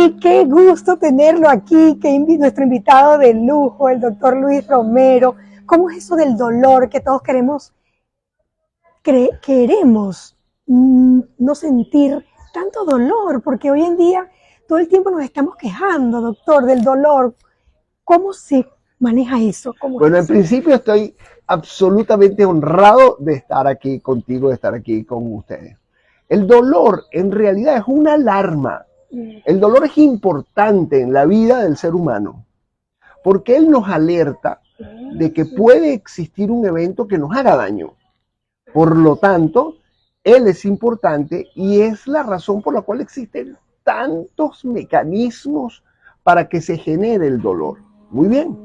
Daniel, qué gusto tenerlo aquí, nuestro invitado de lujo, el doctor Luis Romero. ¿Cómo es eso del dolor que todos queremos no sentir tanto dolor? Porque hoy en día todo el tiempo nos estamos quejando, doctor, del dolor. ¿Cómo se maneja eso? Bueno, en principio estoy absolutamente honrado de estar aquí contigo, de estar aquí con ustedes. El dolor en realidad es una alarma. El dolor es importante en la vida del ser humano porque él nos alerta de que puede existir un evento que nos haga daño. Por lo tanto, él es importante y es la razón por la cual existen tantos mecanismos para que se genere el dolor. Muy bien,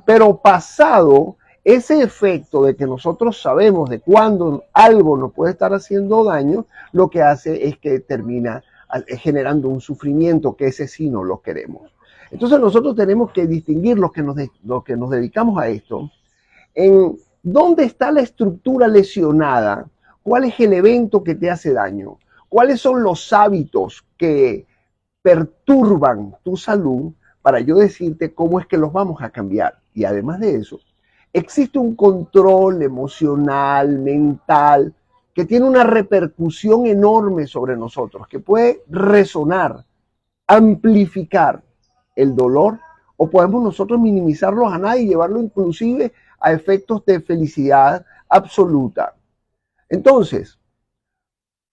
pero pasado ese efecto de que nosotros sabemos de cuándo algo nos puede estar haciendo daño, lo que hace es que termina generando un sufrimiento que ese sí no lo queremos. Entonces nosotros tenemos que distinguir los que nos dedicamos a esto en dónde está la estructura lesionada, cuál es el evento que te hace daño, cuáles son los hábitos que perturban tu salud para yo decirte cómo es que los vamos a cambiar. Y además de eso, existe un control emocional, mental, que tiene una repercusión enorme sobre nosotros, que puede resonar, amplificar el dolor, o podemos nosotros minimizarlo a nada y llevarlo inclusive a efectos de felicidad absoluta. Entonces,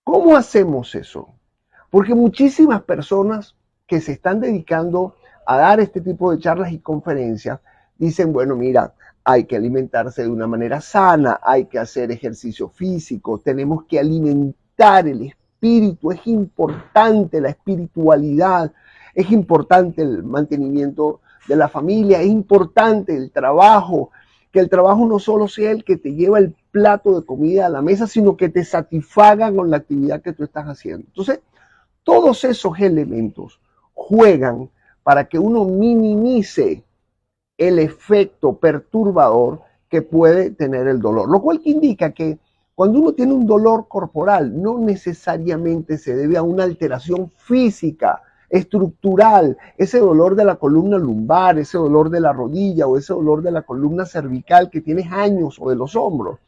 ¿cómo hacemos eso? Porque muchísimas personas que se están dedicando a dar este tipo de charlas y conferencias dicen, bueno, mira, hay que alimentarse de una manera sana, hay que hacer ejercicio físico, tenemos que alimentar el espíritu, es importante la espiritualidad, es importante el mantenimiento de la familia, es importante el trabajo, que el trabajo no solo sea el que te lleva el plato de comida a la mesa, sino que te satisfaga con la actividad que tú estás haciendo. Entonces, todos esos elementos juegan para que uno minimice el efecto perturbador que puede tener el dolor, lo cual indica que cuando uno tiene un dolor corporal no necesariamente se debe a una alteración física, estructural, ese dolor de la columna lumbar, ese dolor de la rodilla o ese dolor de la columna cervical que tienes años o de los hombros.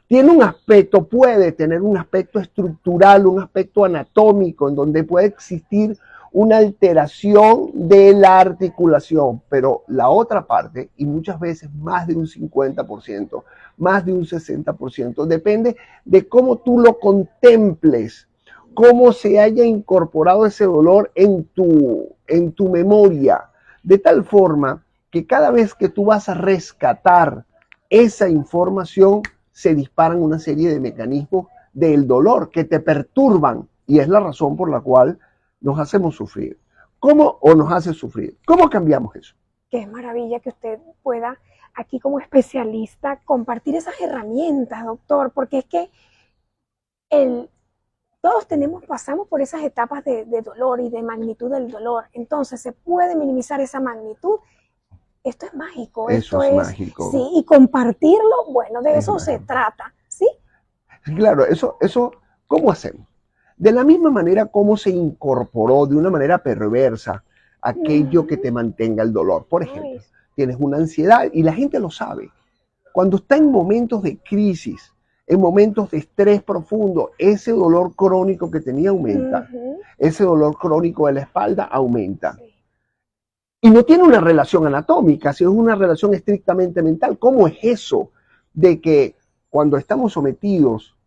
Tiene un aspecto, puede tener un aspecto estructural, un aspecto anatómico, en donde puede existir una alteración de la articulación, pero la otra parte, y muchas veces más de un 50%, más de un 60%, depende de cómo tú lo contemples, cómo se haya incorporado ese dolor en tu memoria, de tal forma que cada vez que tú vas a rescatar esa información, se disparan una serie de mecanismos del dolor que te perturban y es la razón por la cual nos hacemos sufrir. ¿Cómo o nos hace sufrir? ¿Cómo cambiamos eso? Qué maravilla que usted pueda aquí como especialista compartir esas herramientas, doctor, porque es que todos pasamos por esas etapas de dolor y de magnitud del dolor, entonces se puede minimizar esa magnitud. Esto es mágico, Eso es mágico. Sí, y compartirlo, bueno, de eso se trata, ¿sí? Claro, eso, ¿cómo hacemos? De la misma manera como se incorporó de una manera perversa aquello que te mantenga el dolor. Por ejemplo, tienes una ansiedad y la gente lo sabe. Cuando está en momentos de crisis, en momentos de estrés profundo, ese dolor crónico que tenía aumenta. Ese dolor crónico de la espalda aumenta. Y no tiene una relación anatómica, sino es una relación estrictamente mental. ¿Cómo es eso de que cuando estamos sometidos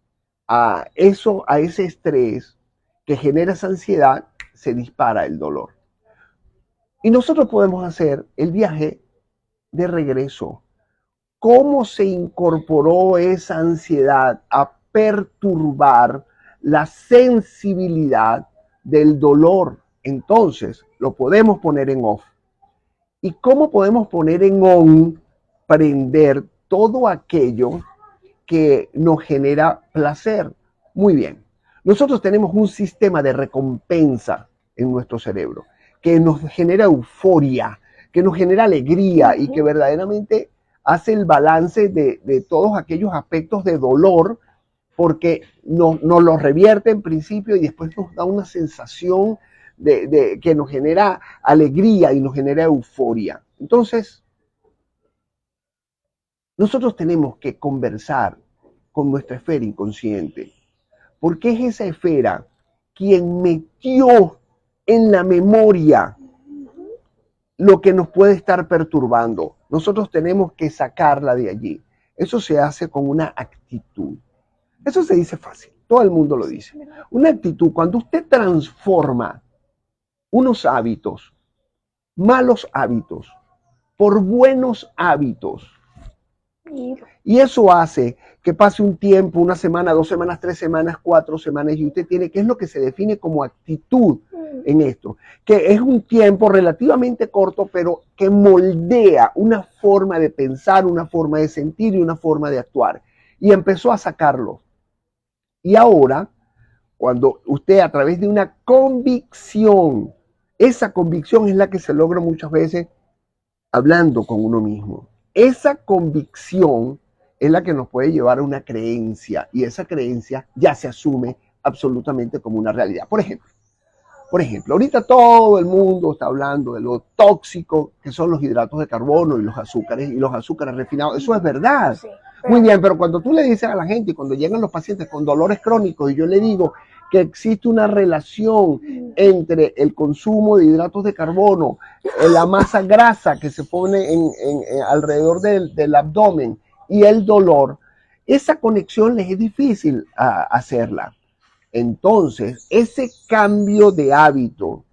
a ese estrés que genera esa ansiedad, se dispara el dolor? Y nosotros podemos hacer el viaje de regreso. ¿Cómo se incorporó esa ansiedad a perturbar la sensibilidad del dolor? Entonces, lo podemos poner en off. ¿Y cómo podemos poner en on, prender todo aquello que nos genera placer? Muy bien. Nosotros tenemos un sistema de recompensa en nuestro cerebro que nos genera euforia, que nos genera alegría y que verdaderamente hace el balance de todos aquellos aspectos de dolor, porque nos lo revierte en principio y después nos da una sensación que nos genera alegría y nos genera euforia. Entonces, nosotros tenemos que conversar con nuestra esfera inconsciente, porque es esa esfera quien metió en la memoria lo que nos puede estar perturbando. Nosotros tenemos que sacarla de allí. Eso se hace con una actitud. Eso se dice fácil, todo el mundo lo dice. Una actitud, cuando usted transforma unos hábitos, malos hábitos, por buenos hábitos, y eso hace que pase un tiempo, una semana, 2 semanas, 3 semanas, 4 semanas, y usted tiene, ¿qué es lo que se define como actitud en esto? Que es un tiempo relativamente corto, pero que moldea una forma de pensar, una forma de sentir y una forma de actuar. Y empezó a sacarlo. Y ahora, cuando usted a través de una convicción, esa convicción es la que se logra muchas veces hablando con uno mismo. Esa convicción es la que nos puede llevar a una creencia y esa creencia ya se asume absolutamente como una realidad. Por ejemplo, ahorita todo el mundo está hablando de lo tóxico que son los hidratos de carbono y los azúcares refinados. Eso es verdad. Sí, muy bien, pero cuando tú le dices a la gente y cuando llegan los pacientes con dolores crónicos y yo le digo que existe una relación entre el consumo de hidratos de carbono, la masa grasa que se pone alrededor del abdomen y el dolor, esa conexión les es difícil hacerla. Entonces, ese cambio de hábito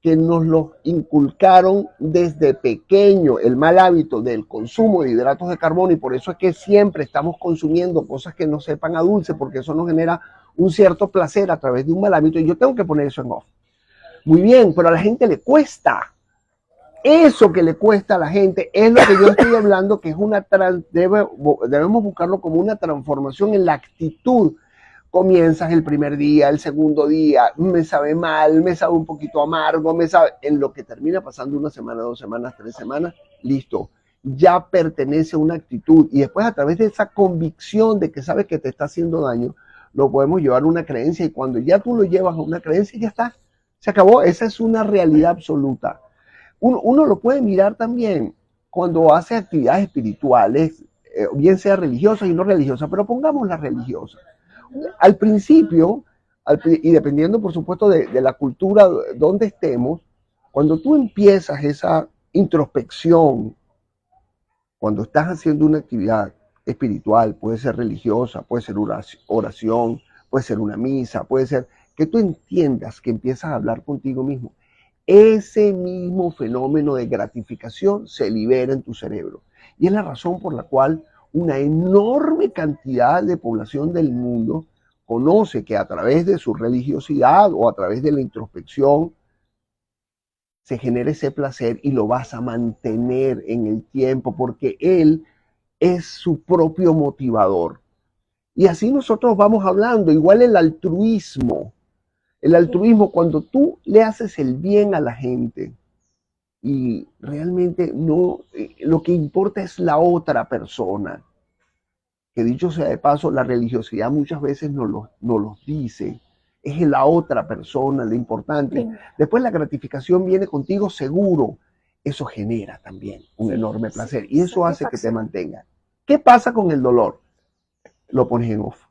que nos lo inculcaron desde pequeño, el mal hábito del consumo de hidratos de carbono, y por eso es que siempre estamos consumiendo cosas que no sepan a dulce, porque eso nos genera un cierto placer a través de un mal hábito, y yo tengo que poner eso en off. Muy bien, pero a la gente le cuesta. Eso que le cuesta a la gente es lo que yo estoy hablando, que es debemos buscarlo como una transformación en la actitud. Comienzas el primer día, el segundo día, me sabe mal, me sabe un poquito amargo, en lo que termina pasando 1 semana, 2 semanas, 3 semanas, listo, ya pertenece a una actitud y después a través de esa convicción de que sabes que te está haciendo daño, lo podemos llevar a una creencia y cuando ya tú lo llevas a una creencia ya está, se acabó, esa es una realidad absoluta. Uno lo puede mirar también cuando hace actividades espirituales, bien sea religiosas y no religiosas, pero pongamos las religiosas. Al principio, y dependiendo por supuesto de la cultura donde estemos, cuando tú empiezas esa introspección, cuando estás haciendo una actividad espiritual, puede ser religiosa, puede ser oración, puede ser una misa, puede ser que tú entiendas que empiezas a hablar contigo mismo. Ese mismo fenómeno de gratificación se libera en tu cerebro. Y es la razón por la cual una enorme cantidad de población del mundo conoce que a través de su religiosidad o a través de la introspección se genera ese placer y lo vas a mantener en el tiempo porque él es su propio motivador. Y así nosotros vamos hablando, igual el altruismo. El altruismo, cuando tú le haces el bien a la gente y realmente no, lo que importa es la otra persona. Que dicho sea de paso, la religiosidad muchas veces nos los dice. Es la otra persona lo importante. Sí. Después la gratificación viene contigo seguro. Eso genera también un enorme placer y eso hace que te mantenga. ¿Qué pasa con el dolor? Lo pones en off.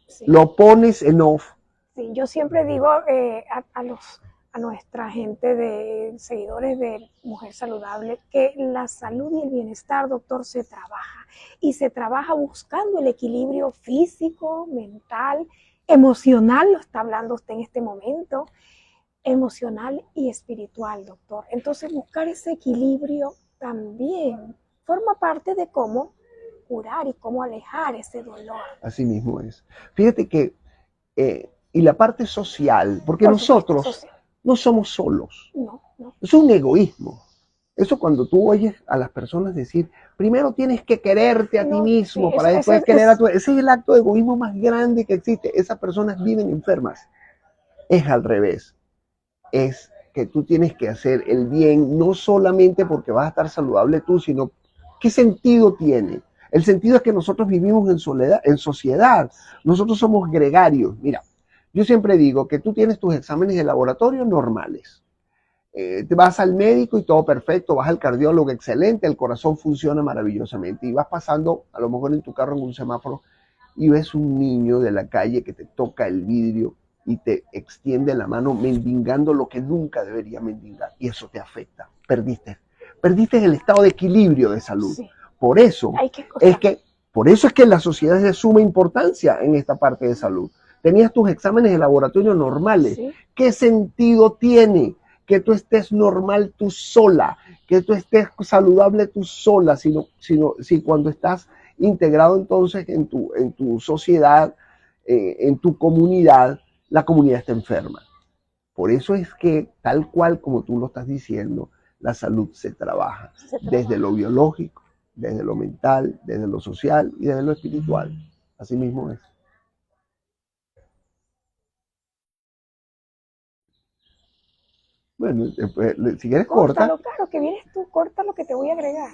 Sí. Lo pones en off. Sí, yo siempre digo a nuestra gente de seguidores de Mujer Saludable que la salud y el bienestar, doctor, se trabaja. Y se trabaja buscando el equilibrio físico, mental, emocional, lo está hablando usted en este momento, emocional y espiritual, doctor. Entonces, buscar ese equilibrio también forma parte de cómo curar y cómo alejar ese dolor. Así mismo es. Fíjate que, y la parte social, porque nosotros no somos solos. No. Es un egoísmo. Eso cuando tú oyes a las personas decir, primero tienes que quererte a ti mismo para después querer a tu... Ese es el acto de egoísmo más grande que existe. Esas personas viven enfermas. Es al revés. Es que tú tienes que hacer el bien, no solamente porque vas a estar saludable tú, sino ¿qué sentido tiene? El sentido es que nosotros vivimos en sociedad. Nosotros somos gregarios. Mira, Yo siempre digo que tú tienes tus exámenes de laboratorio normales. Te vas al médico y todo perfecto, vas al cardiólogo excelente, el corazón funciona maravillosamente y vas pasando a lo mejor en tu carro en un semáforo y ves un niño de la calle que te toca el vidrio y te extiende la mano mendigando lo que nunca debería mendigar y eso te afecta. Perdiste el estado de equilibrio de salud. Sí. Por eso es que la sociedad es de suma importancia en esta parte de salud. Tenías tus exámenes de laboratorio normales. Sí. ¿Qué sentido tiene que tú estés normal tú sola, que tú estés saludable tú sola, si cuando estás integrado entonces en tu sociedad, en tu comunidad, la comunidad está enferma? Por eso es que, tal cual como tú lo estás diciendo, la salud se trabaja desde lo biológico, desde lo mental, desde lo social y desde lo espiritual. Así mismo es. Bueno, después, si quieres corta. Córtalo, claro, que vienes tú, corta lo que te voy a agregar.